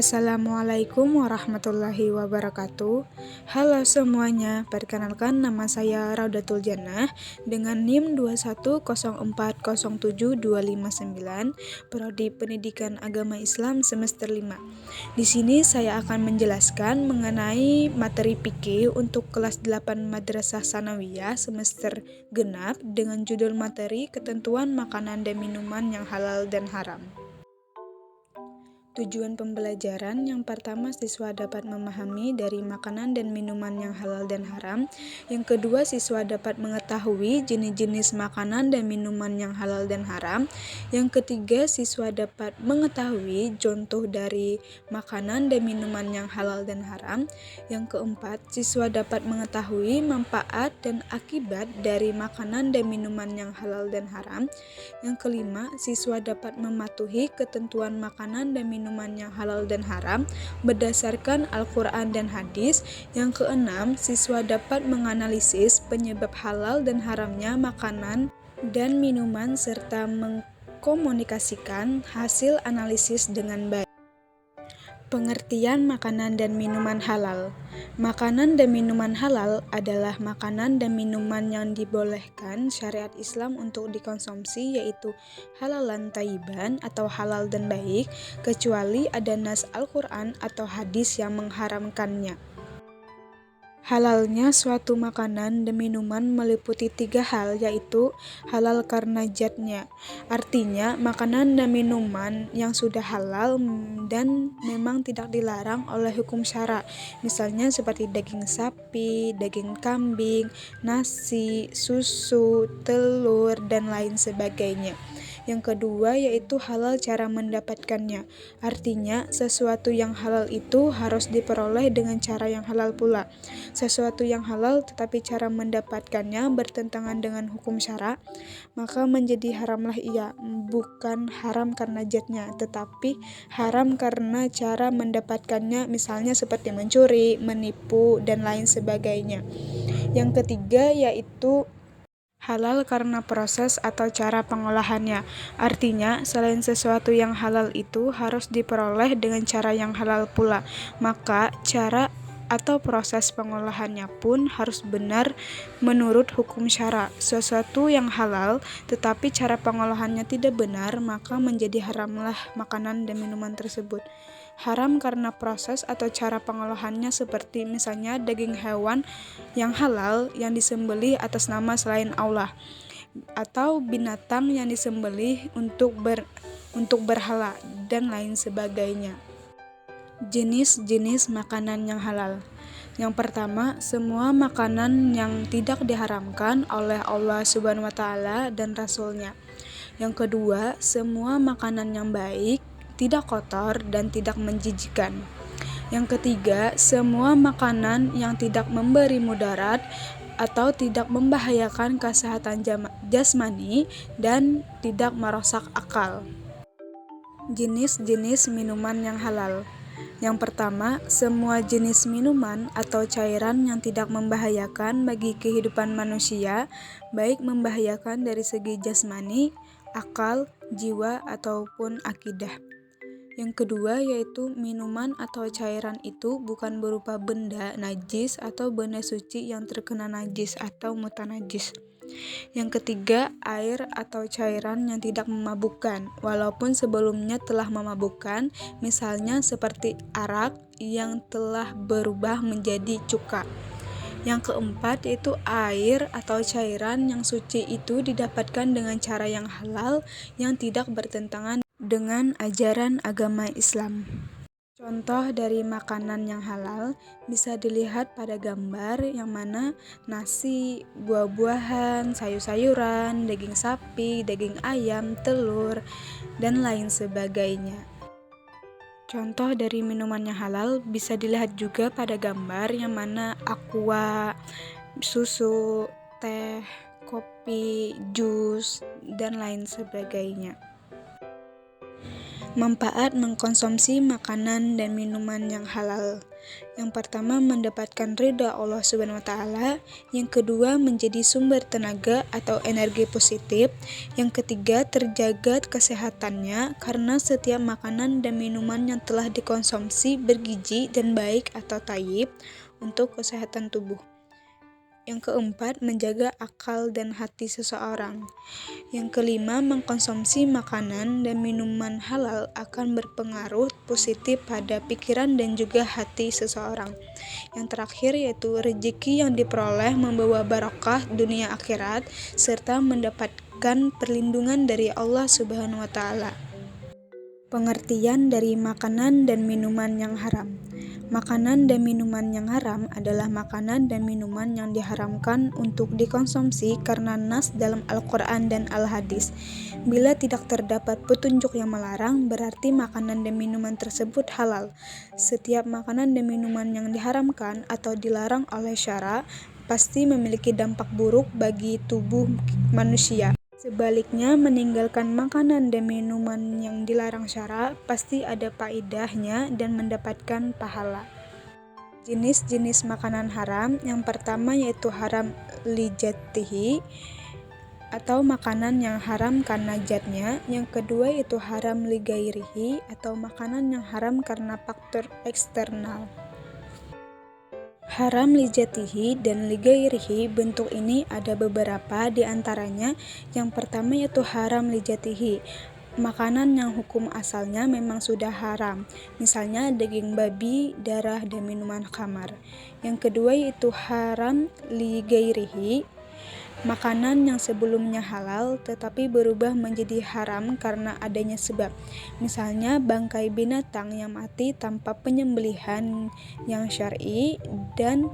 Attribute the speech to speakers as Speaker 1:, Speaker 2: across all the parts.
Speaker 1: Assalamualaikum warahmatullahi wabarakatuh. Halo semuanya, perkenalkan nama saya Raudatul Jannah dengan NIM 210407259, Prodi Pendidikan Agama Islam semester 5. Di sini saya akan menjelaskan mengenai materi fikih untuk kelas 8 Madrasah Sanawiyah semester genap dengan judul materi Ketentuan Makanan dan Minuman yang Halal dan Haram. Tujuan pembelajaran yang pertama, siswa dapat memahami dari makanan dan minuman yang halal dan haram. Yang kedua, siswa dapat mengetahui jenis-jenis makanan dan minuman yang halal dan haram. Yang ketiga, siswa dapat mengetahui contoh dari makanan dan minuman yang halal dan haram. Yang keempat, siswa dapat mengetahui manfaat dan akibat dari makanan dan minuman yang halal dan haram. Yang kelima, siswa dapat mematuhi ketentuan makanan dan minuman yang halal dan haram berdasarkan Al-Quran dan hadis. Yang keenam, siswa dapat menganalisis penyebab halal dan haramnya makanan dan minuman serta mengkomunikasikan hasil analisis dengan baik. Pengertian makanan dan minuman halal. Makanan dan minuman halal adalah makanan dan minuman yang dibolehkan syariat Islam untuk dikonsumsi, yaitu halalan thayyiban atau halal dan baik, kecuali ada nas Al-Quran atau hadis yang mengharamkannya. Halalnya suatu makanan dan minuman meliputi 3 hal, yaitu halal karena zatnya. Artinya, makanan dan minuman yang sudah halal dan memang tidak dilarang oleh hukum syara. Misalnya seperti daging sapi, daging kambing, nasi, susu, telur, dan lain sebagainya. Yang kedua yaitu halal cara mendapatkannya. Artinya, sesuatu yang halal itu harus diperoleh dengan cara yang halal pula. Sesuatu yang halal tetapi cara mendapatkannya bertentangan dengan hukum syara, maka menjadi haramlah ia, bukan haram karena zatnya, tetapi haram karena cara mendapatkannya, misalnya seperti mencuri, menipu, dan lain sebagainya. Yang ketiga yaitu halal karena proses atau cara pengolahannya. Artinya, selain sesuatu yang halal itu harus diperoleh dengan cara yang halal pula, maka cara atau proses pengolahannya pun harus benar menurut hukum syara. Sesuatu yang halal tetapi cara pengolahannya tidak benar, maka menjadi haramlah makanan dan minuman tersebut. Haram karena proses atau cara pengolahannya, seperti misalnya daging hewan yang halal yang disembelih atas nama selain Allah, atau binatang yang disembelih untuk berhala, dan lain sebagainya. Jenis-jenis makanan yang halal. Yang pertama, semua makanan yang tidak diharamkan oleh Allah Subhanahu wa Ta'ala dan Rasul-Nya. Yang kedua, semua makanan yang baik, tidak kotor dan tidak menjijikkan. Yang ketiga, semua makanan yang tidak memberi mudarat atau tidak membahayakan kesehatan jasmani dan tidak merusak akal. Jenis-jenis minuman yang halal. Yang pertama, semua jenis minuman atau cairan yang tidak membahayakan bagi kehidupan manusia, baik membahayakan dari segi jasmani, akal, jiwa, ataupun akidah. Yang kedua yaitu minuman atau cairan itu bukan berupa benda najis atau benda suci yang terkena najis atau mutanajis. Yang ketiga, air atau cairan yang tidak memabukkan, walaupun sebelumnya telah memabukkan, misalnya seperti arak yang telah berubah menjadi cuka. Yang keempat yaitu air atau cairan yang suci itu didapatkan dengan cara yang halal yang tidak bertentangan dengan ajaran agama Islam. Contoh dari makanan yang halal bisa dilihat pada gambar, yang mana nasi, buah-buahan, sayur-sayuran, daging sapi, daging ayam, telur, dan lain sebagainya. Contoh dari minuman yang halal bisa dilihat juga pada gambar, yang mana aqua, susu, teh, kopi, jus, dan lain sebagainya. Manfaat mengkonsumsi makanan dan minuman yang halal. Yang pertama, mendapatkan ridha Allah Subhanahu wa taala. Yang kedua, menjadi sumber tenaga atau energi positif. Yang ketiga, terjaga kesehatannya karena setiap makanan dan minuman yang telah dikonsumsi bergizi dan baik atau thayyib untuk kesehatan tubuh. Yang keempat, menjaga akal dan hati seseorang. Yang kelima, mengkonsumsi makanan dan minuman halal akan berpengaruh positif pada pikiran dan juga hati seseorang. Yang terakhir yaitu rezeki yang diperoleh membawa barokah dunia akhirat serta mendapatkan perlindungan dari Allah Subhanahu wa taala. Pengertian dari makanan dan minuman yang haram. Makanan dan minuman yang haram adalah makanan dan minuman yang diharamkan untuk dikonsumsi karena nas dalam Al-Quran dan Al-Hadis. Bila tidak terdapat petunjuk yang melarang, berarti makanan dan minuman tersebut halal. Setiap makanan dan minuman yang diharamkan atau dilarang oleh syara pasti memiliki dampak buruk bagi tubuh manusia. Sebaliknya, meninggalkan makanan dan minuman yang dilarang syara pasti ada faedahnya dan mendapatkan pahala. Jenis-jenis makanan haram yang pertama yaitu haram lijatihi atau makanan yang haram karena zatnya. Yang kedua yaitu haram ligairihi atau makanan yang haram karena faktor eksternal. Haram lijatihi dan ligairihi, bentuk ini ada beberapa di antaranya. Yang pertama yaitu haram lijatihi, makanan yang hukum asalnya memang sudah haram, misalnya daging babi, darah, dan minuman khamar. Yang kedua yaitu haram ligairihi, makanan yang sebelumnya halal tetapi berubah menjadi haram karena adanya sebab, misalnya bangkai binatang yang mati tanpa penyembelihan yang syar'i dan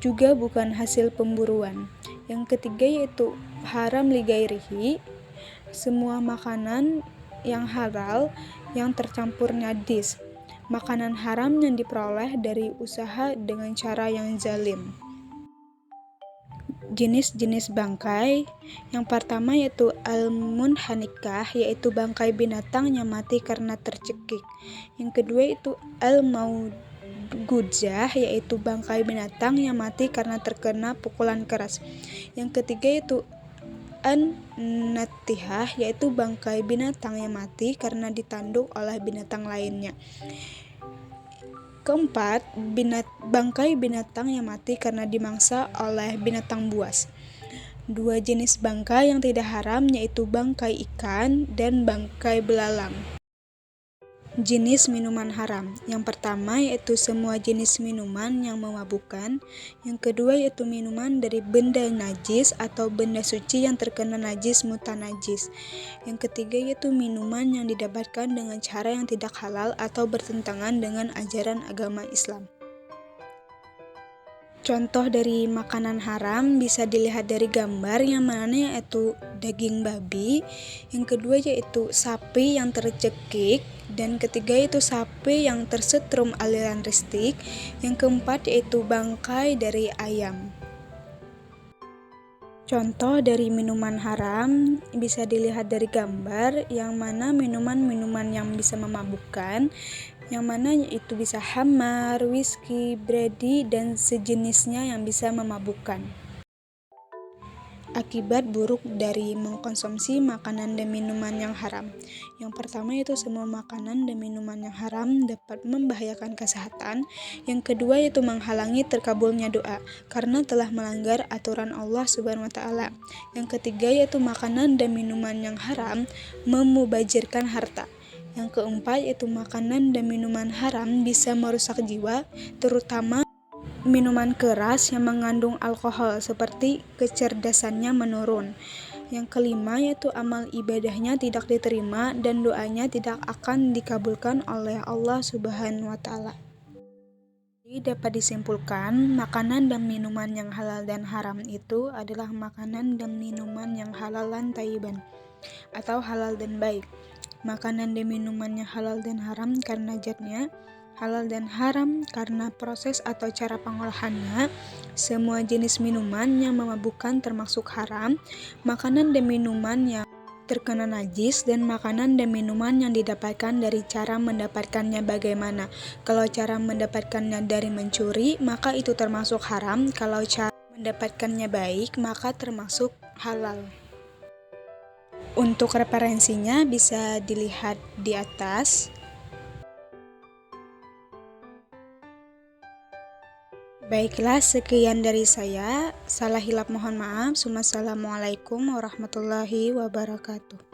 Speaker 1: juga bukan hasil pemburuan. Yang ketiga yaitu haram ligairihi, semua makanan yang halal yang tercampur najis, makanan haram yang diperoleh dari usaha dengan cara yang zalim. Jenis-jenis bangkai. Yang pertama yaitu al-munhanikah, yaitu bangkai binatang yang mati karena tercekik. Yang kedua yaitu al-maugudzah, yaitu bangkai binatang yang mati karena terkena pukulan keras. Yang ketiga yaitu an-natihah, yaitu bangkai binatang yang mati karena ditanduk oleh binatang lainnya. Keempat, bangkai binatang yang mati karena dimangsa oleh binatang buas. Dua jenis bangkai yang tidak haram yaitu bangkai ikan dan bangkai belalang. Jenis minuman haram. Yang pertama yaitu semua jenis minuman yang memabukkan. Yang kedua yaitu minuman dari benda najis atau benda suci yang terkena najis mutanajis. Yang ketiga yaitu minuman yang didapatkan dengan cara yang tidak halal atau bertentangan dengan ajaran agama Islam. Contoh dari makanan haram bisa dilihat dari gambar, yang mana yaitu daging babi, yang kedua yaitu sapi yang tercekik, dan ketiga yaitu sapi yang tersetrum aliran listrik, yang keempat yaitu bangkai dari ayam. Contoh dari minuman haram bisa dilihat dari gambar, yang mana minuman-minuman yang bisa memabukkan, yang mana itu bisa khamar, whisky, brandy, dan sejenisnya yang bisa memabukkan. Akibat buruk dari mengkonsumsi makanan dan minuman yang haram. Yang pertama yaitu semua makanan dan minuman yang haram dapat membahayakan kesehatan. Yang kedua yaitu menghalangi terkabulnya doa karena telah melanggar aturan Allah Subhanahu wa taala. Yang ketiga yaitu makanan dan minuman yang haram memubazirkan harta. Yang keempat yaitu makanan dan minuman haram bisa merusak jiwa, terutama minuman keras yang mengandung alkohol seperti kecerdasannya menurun. Yang kelima yaitu amal ibadahnya tidak diterima dan doanya tidak akan dikabulkan oleh Allah Subhanahu wa taala. Jadi dapat disimpulkan, makanan dan minuman yang halal dan haram itu adalah makanan dan minuman yang halalan thayyiban atau halal dan baik. Makanan dan minuman yang halal dan haram karena zatnya, halal dan haram karena proses atau cara pengolahannya. Semua jenis minuman yang memabukkan termasuk haram. Makanan dan minuman yang terkena najis, dan makanan dan minuman yang didapatkan dari cara mendapatkannya bagaimana. Kalau cara mendapatkannya dari mencuri, maka itu termasuk haram. Kalau cara mendapatkannya baik, maka termasuk halal. Untuk referensinya bisa dilihat di atas. Baiklah, sekian dari saya. Salah hilap mohon maaf. Wassalamualaikum warahmatullahi wabarakatuh.